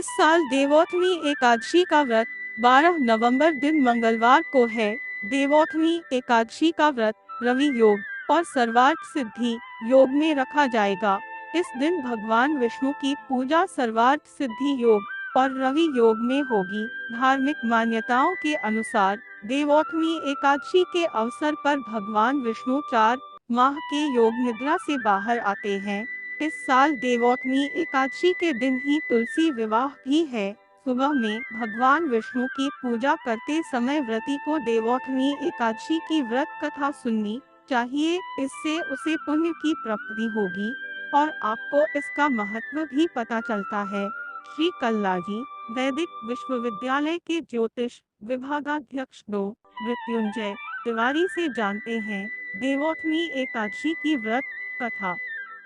इस साल देवोत्थनी एकादशी का व्रत 12 नवंबर दिन मंगलवार को है। देवोत्थनी एकादशी का व्रत रवि योग और सर्वार्थ सिद्धि योग में रखा जाएगा। इस दिन भगवान विष्णु की पूजा सर्वार्थ सिद्धि योग और रवि योग में होगी। धार्मिक मान्यताओं के अनुसार देवोत्थनी एकादशी के अवसर पर भगवान विष्णु 4 माह के योग निद्रा से बाहर आते हैं। इस साल देवोत्थनी एकादशी के दिन ही तुलसी विवाह भी है। सुबह में भगवान विष्णु की पूजा करते समय व्रती को देवोत्थनी एकादशी की व्रत कथा सुननी चाहिए। इससे उसे पुण्य की प्राप्ति होगी और आपको इसका महत्व भी पता चलता है। श्री कल्लाजी वैदिक विश्वविद्यालय के ज्योतिष विभागाध्यक्ष डॉ. मृत्युंजय तिवारी से जानते हैं देवोत्थनी एकादशी की व्रत कथा,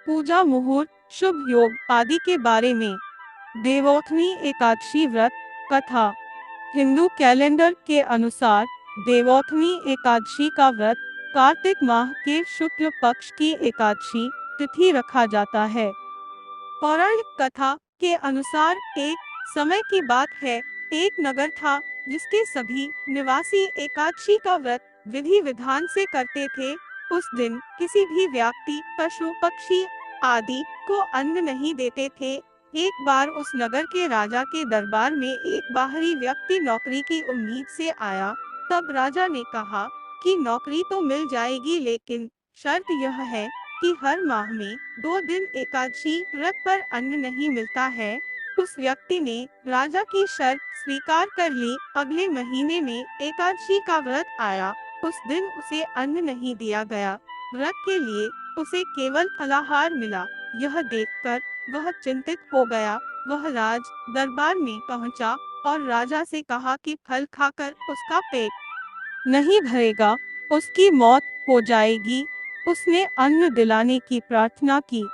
पूजा मुहूर्त, शुभ योग आदि के बारे में। देवोत्थनी एकादशी व्रत कथा। हिंदू कैलेंडर के अनुसार देवोत्थनी एकादशी का व्रत कार्तिक माह के शुक्ल पक्ष की एकादशी तिथि रखा जाता है। पौराणिक कथा के अनुसार एक समय की बात है, एक नगर था जिसके सभी निवासी एकादशी का व्रत विधि विधान से करते थे। उस दिन किसी भी व्यक्ति, पशु, पक्षी आदि को अन्न नहीं देते थे। एक बार उस नगर के राजा के दरबार में एक बाहरी व्यक्ति नौकरी की उम्मीद से आया। तब राजा ने कहा कि नौकरी तो मिल जाएगी, लेकिन शर्त यह है कि हर माह में 2 दिन एकादशी व्रत पर अन्न नहीं मिलता है। उस व्यक्ति ने राजा की शर्त स्वीकार कर ली। अगले महीने में एकादशी का व्रत आया। उस दिन उसे अन्न नहीं दिया गया। व्रत के लिए उसे केवल फलाहार मिला। यह देखकर वह चिंतित हो गया। वह राज दरबार में पहुंचा और राजा से कहा कि फल खाकर उसका पेट नहीं भरेगा, उसकी मौत हो जाएगी। उसने अन्न दिलाने की प्रार्थना की।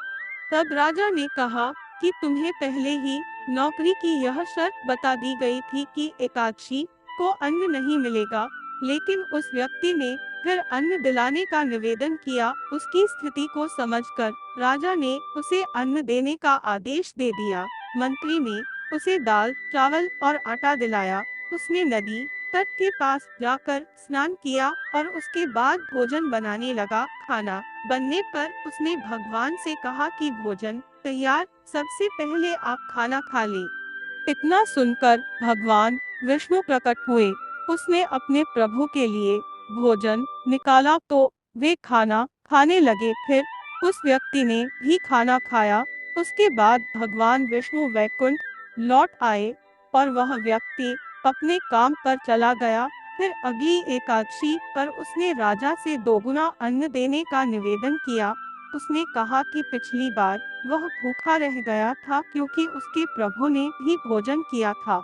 तब राजा ने कहा कि तुम्हें पहले ही नौकरी की यह शर्त बता दी गई थी कि एकादशी को अन्न नहीं मिलेगा, लेकिन उस व्यक्ति ने फिर अन्न दिलाने का निवेदन किया। उसकी स्थिति को समझकर राजा ने उसे अन्न देने का आदेश दे दिया। मंत्री ने उसे दाल, चावल और आटा दिलाया। उसने नदी तट के पास जाकर स्नान किया और उसके बाद भोजन बनाने लगा। खाना बनने पर उसने भगवान से कहा कि भोजन तैयार, सबसे पहले आप खाना खा लें। इतना सुनकर भगवान विष्णु प्रकट हुए। उसने अपने प्रभु के लिए भोजन निकाला तो वे खाना खाने लगे। फिर उस व्यक्ति ने भी खाना खाया। उसके बाद भगवान विष्णु वैकुंठ लौट आए और वह व्यक्ति अपने काम पर चला गया। फिर अगली एकादशी पर उसने राजा से 2 गुना अन्न देने का निवेदन किया। उसने कहा कि पिछली बार वह भूखा रह गया था क्योंकि उसके प्रभु ने भी भोजन किया था।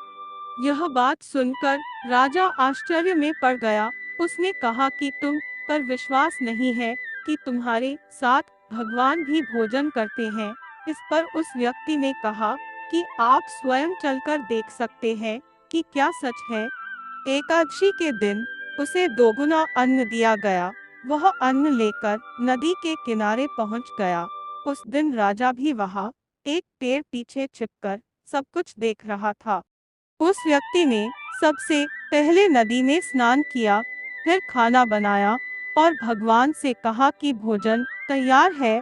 यह बात सुनकर राजा आश्चर्य में पड़ गया। उसने कहा कि तुम पर विश्वास नहीं है कि तुम्हारे साथ भगवान भी भोजन करते हैं। इस पर उस व्यक्ति ने कहा कि आप स्वयं चलकर देख सकते हैं कि क्या सच है। एकादशी के दिन उसे 2 गुना अन्न दिया गया। वह अन्न लेकर नदी के किनारे पहुंच गया। उस दिन राजा भी वहां एक पेड़ पीछे छिपकर सब कुछ देख रहा था। उस व्यक्ति ने सबसे पहले नदी में स्नान किया, फिर खाना बनाया और भगवान से कहा कि भोजन तैयार है,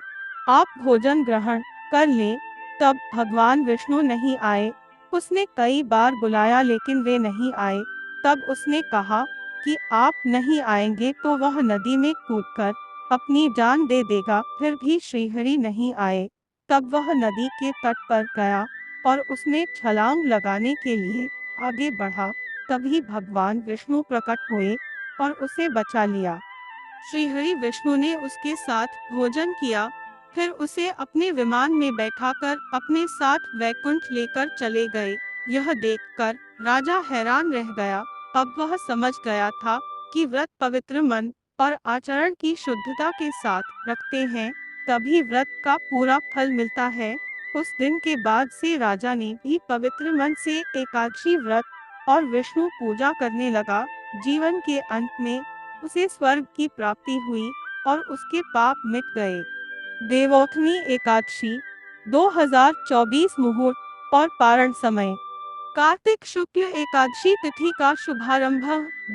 आप भोजन ग्रहण कर लें। तब भगवान विष्णु नहीं आए। उसने कई बार बुलाया लेकिन वे नहीं आए। तब उसने कहा कि आप नहीं आएंगे तो वह नदी में कूदकर अपनी जान दे देगा। फिर भी श्रीहरि नहीं आए। तब वह नदी के तट पर गया और उसने छलांग लगाने के लिए आगे बढ़ा। तभी भगवान विष्णु प्रकट हुए और उसे बचा लिया। श्रीहरि विष्णु ने उसके साथ भोजन किया, फिर उसे अपने विमान में बैठाकर अपने साथ वैकुंठ लेकर चले गए। यह देखकर राजा हैरान रह गया। अब वह समझ गया था कि व्रत पवित्र मन और आचरण की शुद्धता के साथ रखते हैं, तभी व्रत का पूरा फल मिलता है। उस दिन के बाद से राजा ने भी पवित्र मन से एकादशी व्रत और विष्णु पूजा करने लगा। जीवन के अंत में उसे स्वर्ग की प्राप्ति हुई और उसके पाप मिट गए। देवोत्थनी एकादशी 2024 मुहूर्त और पारण समय। कार्तिक शुक्ल एकादशी तिथि का शुभारंभ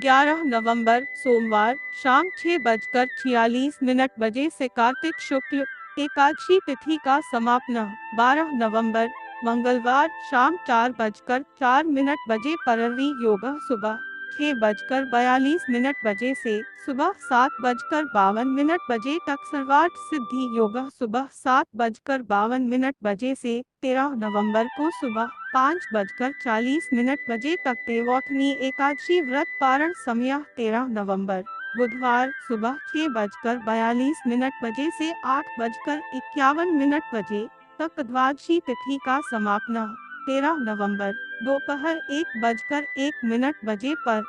11 नवंबर सोमवार शाम 6:46 बजे से कार्तिक शुक्ल एकादशी तिथि का समापन 12 नवंबर मंगलवार शाम 4:04 बजे पर रवि योग सुबह 6:42 बजे से सुबह 7:52 बजे तक। सर्वार्थ सिद्धि योग सुबह 7:52 बजे से 13 नवंबर को सुबह 5:40 बजे तक। देवोत्थनी एकादशी व्रत पारण समय 13 नवंबर बुधवार सुबह 6:42 बजे से 8:51 बजे तक। द्वादशी तिथि का समापन 13 नवंबर दोपहर 1:01 बजे पर।